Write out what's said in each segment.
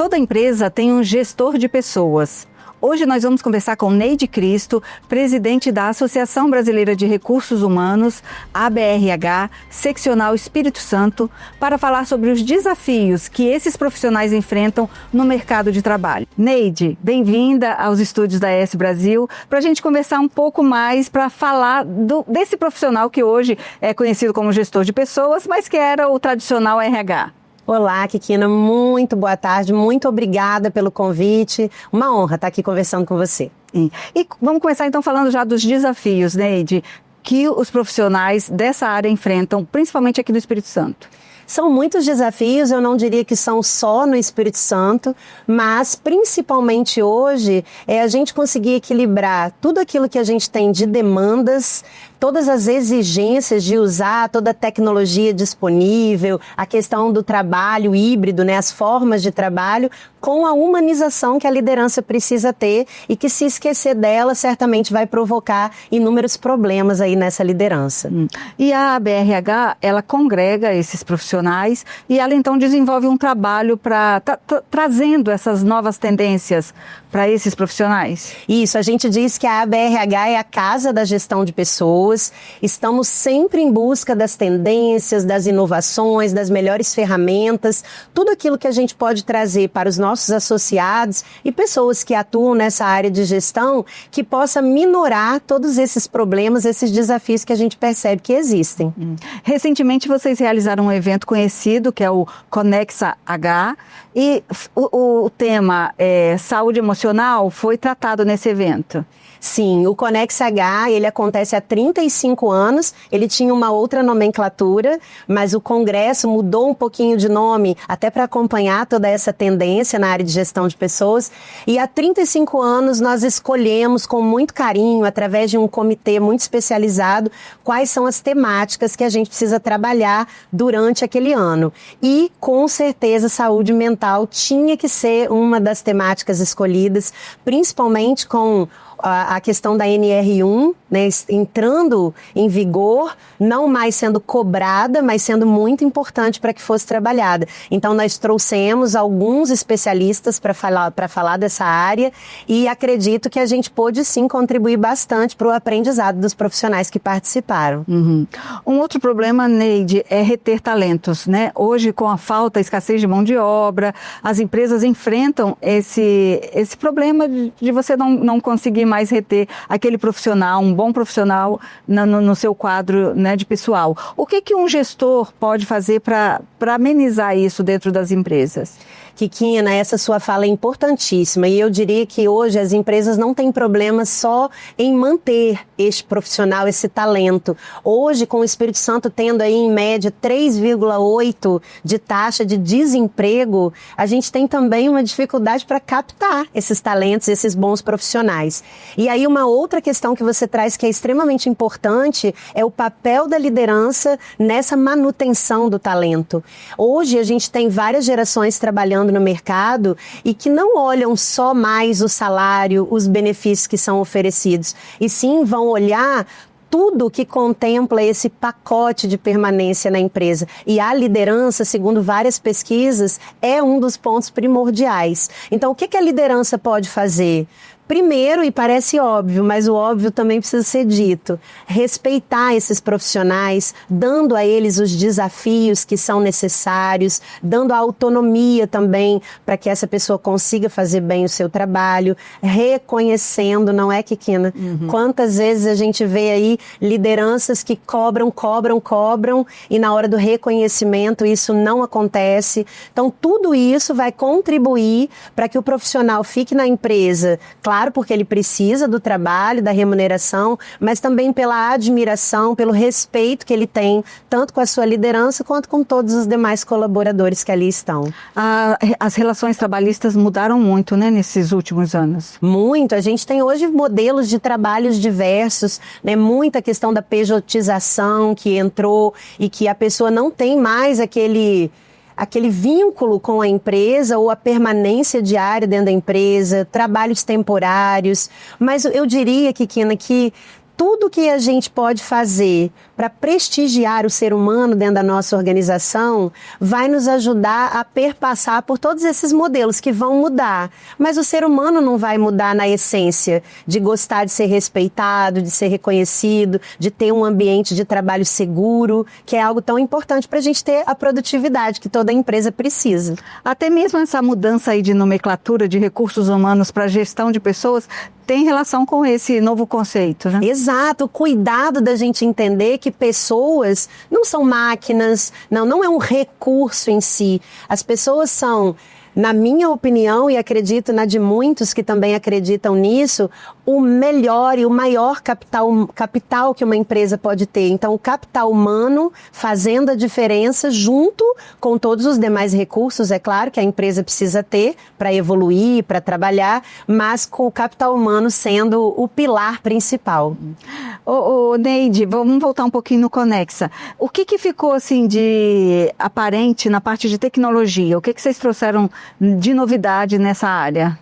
Toda empresa tem um gestor de pessoas. Hoje nós vamos conversar com Neide Cristo, presidente da Associação Brasileira de Recursos Humanos, ABRH, Seccional Espírito Santo, para falar sobre os desafios que esses profissionais enfrentam no mercado de trabalho. Neide, bem-vinda aos estúdios da ES Brasil, para a gente conversar um pouco mais, para falar desse profissional que hoje é conhecido como gestor de pessoas, mas que era o tradicional RH. Olá, Kikina, muito boa tarde, muito obrigada pelo convite, uma honra estar aqui conversando com você. E vamos começar então falando já dos desafios, Neide, que os profissionais dessa área enfrentam, principalmente aqui no Espírito Santo. São muitos desafios, eu não diria que são só no Espírito Santo, mas principalmente hoje é a gente conseguir equilibrar tudo aquilo que a gente tem de demandas, todas as exigências de usar toda a tecnologia disponível, a questão do trabalho híbrido, né, as formas de trabalho, com a humanização que a liderança precisa ter e que, se esquecer dela, certamente vai provocar inúmeros problemas aí nessa liderança. E a ABRH, ela congrega esses profissionais e ela então desenvolve um trabalho para trazendo essas novas tendências para esses profissionais? Isso, a gente diz que a ABRH é a casa da gestão de pessoas. Estamos sempre em busca das tendências, das inovações, das melhores ferramentas, tudo aquilo que a gente pode trazer para os nossos associados e pessoas que atuam nessa área de gestão, que possa minorar todos esses problemas, esses desafios que a gente percebe que existem. Recentemente vocês realizaram um evento conhecido, que é o Conexa H, e o tema saúde emocional foi tratado nesse evento. Sim, o Conexa H, ele acontece há 35 anos, ele tinha uma outra nomenclatura, mas o congresso mudou um pouquinho de nome, até para acompanhar toda essa tendência na área de gestão de pessoas, e há 35 anos nós escolhemos com muito carinho, através de um comitê muito especializado, quais são as temáticas que a gente precisa trabalhar durante aquele ano. E, com certeza, saúde mental tinha que ser uma das temáticas escolhidas, principalmente com a questão da NR1, né, entrando em vigor, não mais sendo cobrada, mas sendo muito importante para que fosse trabalhada. Então, nós trouxemos alguns especialistas para falar dessa área e acredito que a gente pôde, sim, contribuir bastante para o aprendizado dos profissionais que participaram. Um outro problema, Neide, é reter talentos, né? Hoje, com a falta, a escassez de mão de obra, as empresas enfrentam esse problema de você não conseguir mais reter aquele profissional, um bom profissional no seu quadro, né, de pessoal. O que um gestor pode fazer para amenizar isso dentro das empresas? Kikina, essa sua fala é importantíssima e eu diria que hoje as empresas não têm problema só em manter este profissional, esse talento. Hoje, com o Espírito Santo tendo aí em média 3,8 de taxa de desemprego, a gente tem também uma dificuldade para captar esses talentos, esses bons profissionais. E aí uma outra questão que você traz que é extremamente importante é o papel da liderança nessa manutenção do talento. Hoje a gente tem várias gerações trabalhando no mercado e que não olham só mais o salário, os benefícios que são oferecidos, e sim vão olhar tudo que contempla esse pacote de permanência na empresa. E a liderança, segundo várias pesquisas, é um dos pontos primordiais. Então, o que a liderança pode fazer? Primeiro, e parece óbvio, mas o óbvio também precisa ser dito, respeitar esses profissionais, dando a eles os desafios que são necessários, dando a autonomia também para que essa pessoa consiga fazer bem o seu trabalho, reconhecendo, não é, Kikina? Quantas vezes a gente vê aí lideranças que cobram e na hora do reconhecimento isso não acontece. Então, tudo isso vai contribuir para que o profissional fique na empresa, claro, porque ele precisa do trabalho, da remuneração, mas também pela admiração, pelo respeito que ele tem, tanto com a sua liderança quanto com todos os demais colaboradores que ali estão. As relações trabalhistas mudaram muito, né, nesses últimos anos? Muito. A gente tem hoje modelos de trabalhos diversos, né, muita questão da pejotização que entrou e que a pessoa não tem mais aquele vínculo com a empresa ou a permanência diária dentro da empresa, trabalhos temporários. Mas eu diria, Kikina, que tudo que a gente pode fazer para prestigiar o ser humano dentro da nossa organização vai nos ajudar a perpassar por todos esses modelos que vão mudar. Mas o ser humano não vai mudar na essência de gostar de ser respeitado, de ser reconhecido, de ter um ambiente de trabalho seguro, que é algo tão importante para a gente ter a produtividade que toda empresa precisa. Até mesmo essa mudança aí de nomenclatura de recursos humanos para gestão de pessoas tem relação com esse novo conceito, né? Exato, o cuidado da gente entender que pessoas não são máquinas, não é um recurso em si. As pessoas são, na minha opinião, e acredito na de muitos que também acreditam nisso, o melhor e o maior capital que uma empresa pode ter. Então, o capital humano fazendo a diferença junto com todos os demais recursos, é claro, que a empresa precisa ter para evoluir, para trabalhar, mas com o capital humano sendo o pilar principal. Neide, vamos voltar um pouquinho no Conexa. O que ficou assim de aparente na parte de tecnologia? O que vocês trouxeram de novidade nessa área?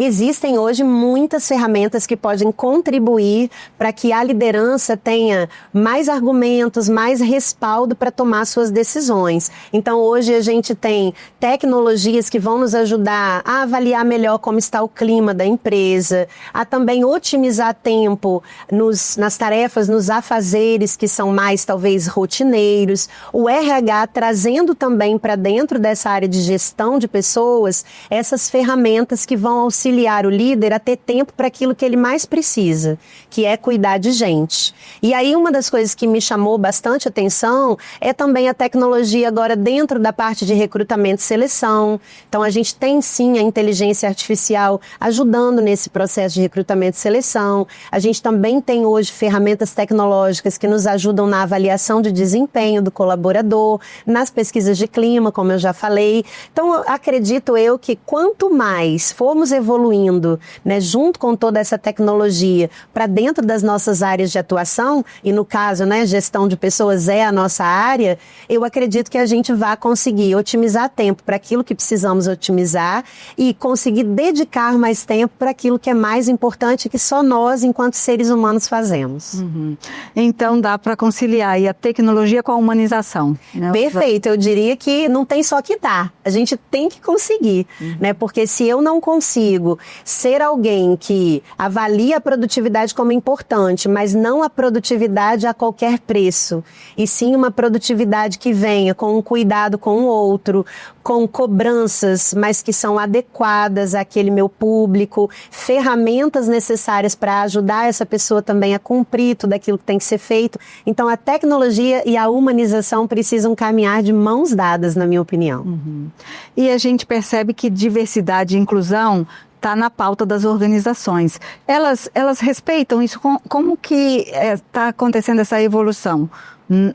Existem hoje muitas ferramentas que podem contribuir para que a liderança tenha mais argumentos, mais respaldo para tomar suas decisões. Então, hoje a gente tem tecnologias que vão nos ajudar a avaliar melhor como está o clima da empresa, a também otimizar tempo nas tarefas, nos afazeres que são mais, talvez, rotineiros. O RH trazendo também para dentro dessa área de gestão de pessoas essas ferramentas que vão auxiliar o líder a ter tempo para aquilo que ele mais precisa, que é cuidar de gente. E aí uma das coisas que me chamou bastante atenção é também a tecnologia agora dentro da parte de recrutamento e seleção. Então a gente tem sim a inteligência artificial ajudando nesse processo de recrutamento e seleção. A gente também tem hoje ferramentas tecnológicas que nos ajudam na avaliação de desempenho do colaborador, nas pesquisas de clima, como eu já falei. Então acredito eu que quanto mais formos evoluindo, né, junto com toda essa tecnologia para dentro das nossas áreas de atuação, e no caso, né, gestão de pessoas é a nossa área, eu acredito que a gente vai conseguir otimizar tempo para aquilo que precisamos otimizar e conseguir dedicar mais tempo para aquilo que é mais importante que só nós, enquanto seres humanos, fazemos. Uhum. Então dá para conciliar aí a tecnologia com a humanização, né? Perfeito, eu diria que não tem só que dar, a gente tem que conseguir, né, porque se eu não consigo ser alguém que avalia a produtividade como importante, mas não a produtividade a qualquer preço, e sim uma produtividade que venha com um cuidado com o outro, com cobranças, mas que são adequadas àquele meu público, ferramentas necessárias para ajudar essa pessoa também a cumprir tudo aquilo que tem que ser feito. Então a tecnologia e a humanização precisam caminhar de mãos dadas, na minha opinião. Uhum. E a gente percebe que diversidade e inclusão está na pauta das organizações. Elas respeitam isso? Como que está acontecendo essa evolução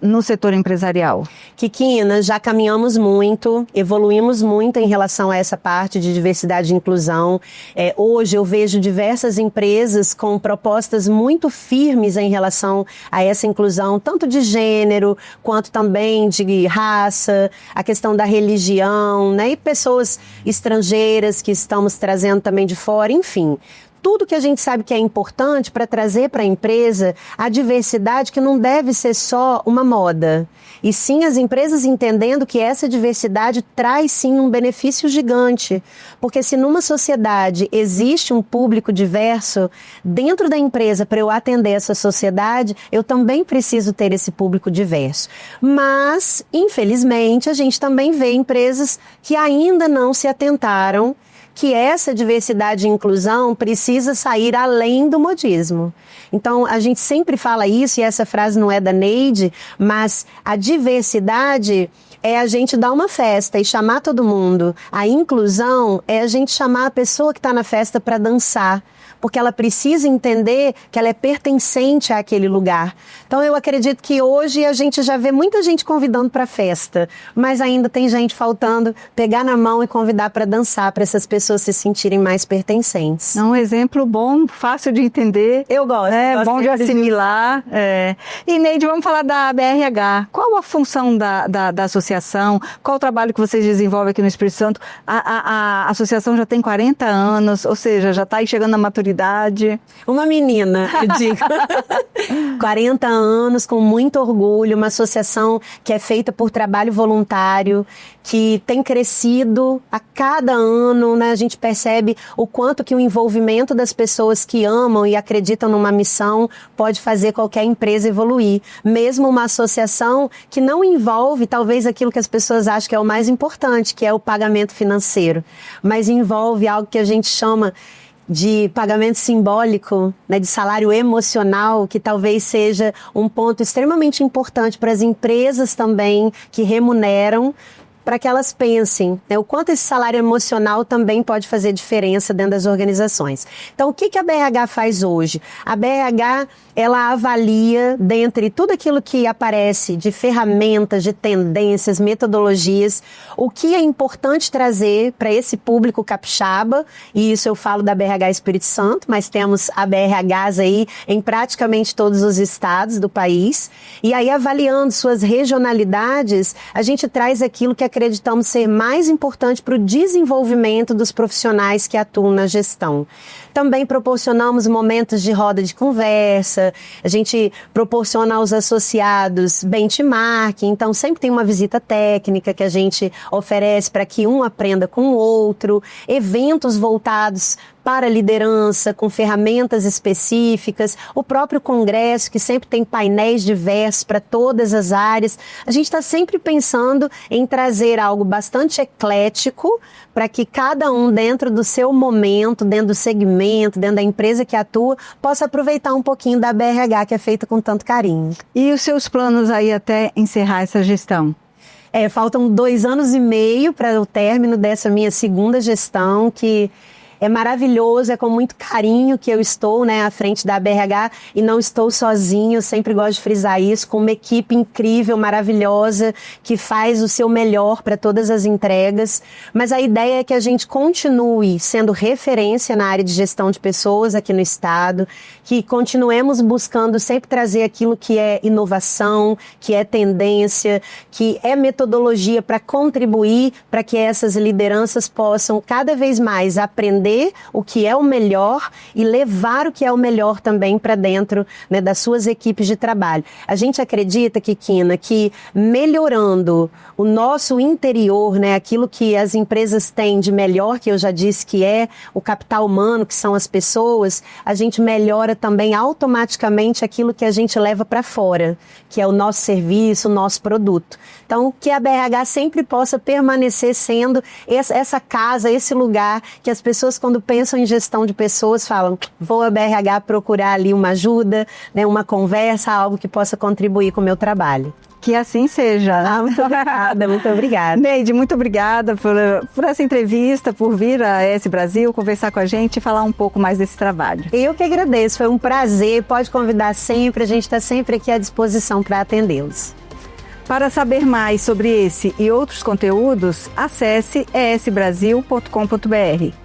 no setor empresarial? Kikina, já caminhamos muito, evoluímos muito em relação a essa parte de diversidade e inclusão. Hoje eu vejo diversas empresas com propostas muito firmes em relação a essa inclusão, tanto de gênero, quanto também de raça, a questão da religião, né? E pessoas estrangeiras que estamos trazendo também de fora, enfim. Tudo que a gente sabe que é importante para trazer para a empresa a diversidade, que não deve ser só uma moda. E sim as empresas entendendo que essa diversidade traz sim um benefício gigante. Porque se numa sociedade existe um público diverso, dentro da empresa, para eu atender essa sociedade, eu também preciso ter esse público diverso. Mas, infelizmente, a gente também vê empresas que ainda não se atentaram que essa diversidade e inclusão precisa sair além do modismo. Então, a gente sempre fala isso, e essa frase não é da Neide, mas a diversidade é a gente dar uma festa e chamar todo mundo. A inclusão é a gente chamar a pessoa que está na festa para dançar, porque ela precisa entender que ela é pertencente àquele lugar. Então eu acredito que hoje a gente já vê muita gente convidando para festa, mas ainda tem gente faltando pegar na mão e convidar para dançar, para essas pessoas se sentirem mais pertencentes. É um exemplo exemplo bom, fácil de entender. Eu gosto. Bom de assimilar. E, Neide, vamos falar da ABRH. Qual a função da associação? Qual o trabalho que vocês desenvolvem aqui no Espírito Santo? A associação já tem 40 anos, ou seja, já está aí chegando na maturidade. Uma menina, eu digo. 40 anos, com muito orgulho, uma associação que é feita por trabalho voluntário, que tem crescido a cada ano, né? A gente percebe o quanto que o envolvimento das pessoas que amam e acreditam numa missão pode fazer qualquer empresa evoluir. Mesmo uma associação que não envolve talvez aquilo que as pessoas acham que é o mais importante, que é o pagamento financeiro, mas envolve algo que a gente chama de pagamento simbólico, né, de salário emocional, que talvez seja um ponto extremamente importante para as empresas também que remuneram, para que elas pensem, né, o quanto esse salário emocional também pode fazer diferença dentro das organizações. Então, o que a BRH faz hoje? A BRH, ela avalia, dentre tudo aquilo que aparece de ferramentas, de tendências, metodologias, o que é importante trazer para esse público capixaba, e isso eu falo da BRH Espírito Santo, mas temos a BRHs aí em praticamente todos os estados do país, e aí avaliando suas regionalidades, a gente traz aquilo que acreditamos ser mais importante para o desenvolvimento dos profissionais que atuam na gestão. Também proporcionamos momentos de roda de conversa, a gente proporciona aos associados benchmarking, então sempre tem uma visita técnica que a gente oferece para que um aprenda com o outro, eventos voltados para a liderança, com ferramentas específicas, o próprio congresso, que sempre tem painéis diversos para todas as áreas. A gente está sempre pensando em trazer algo bastante eclético para que cada um, dentro do seu momento, dentro do segmento, dentro da empresa que atua, possa aproveitar um pouquinho da BRH, que é feita com tanto carinho. E os seus planos aí até encerrar essa gestão? Faltam 2 anos e meio para o término dessa minha segunda gestão, que é maravilhoso, é com muito carinho que eu estou, né, à frente da BRH, e não estou sozinho, eu sempre gosto de frisar isso, com uma equipe incrível, maravilhosa, que faz o seu melhor para todas as entregas, mas a ideia é que a gente continue sendo referência na área de gestão de pessoas aqui no estado, que continuemos buscando sempre trazer aquilo que é inovação, que é tendência, que é metodologia para contribuir para que essas lideranças possam cada vez mais aprender o que é o melhor e levar o que é o melhor também para dentro, né, das suas equipes de trabalho. A gente acredita, Kikina, que melhorando o nosso interior, né, aquilo que as empresas têm de melhor, que eu já disse que é o capital humano, que são as pessoas, a gente melhora também automaticamente aquilo que a gente leva para fora, que é o nosso serviço, o nosso produto. Então, que a BRH sempre possa permanecer sendo essa casa, esse lugar que as pessoas, quando pensam em gestão de pessoas, falam, vou a BRH procurar ali uma ajuda, né, uma conversa, algo que possa contribuir com o meu trabalho. Que assim seja. Muito obrigada, muito obrigada. Neide, muito obrigada por essa entrevista, por vir a ES Brasil, conversar com a gente e falar um pouco mais desse trabalho. Eu que agradeço, foi um prazer, pode convidar sempre, a gente está sempre aqui à disposição para atendê-los. Para saber mais sobre esse e outros conteúdos, acesse esbrasil.com.br.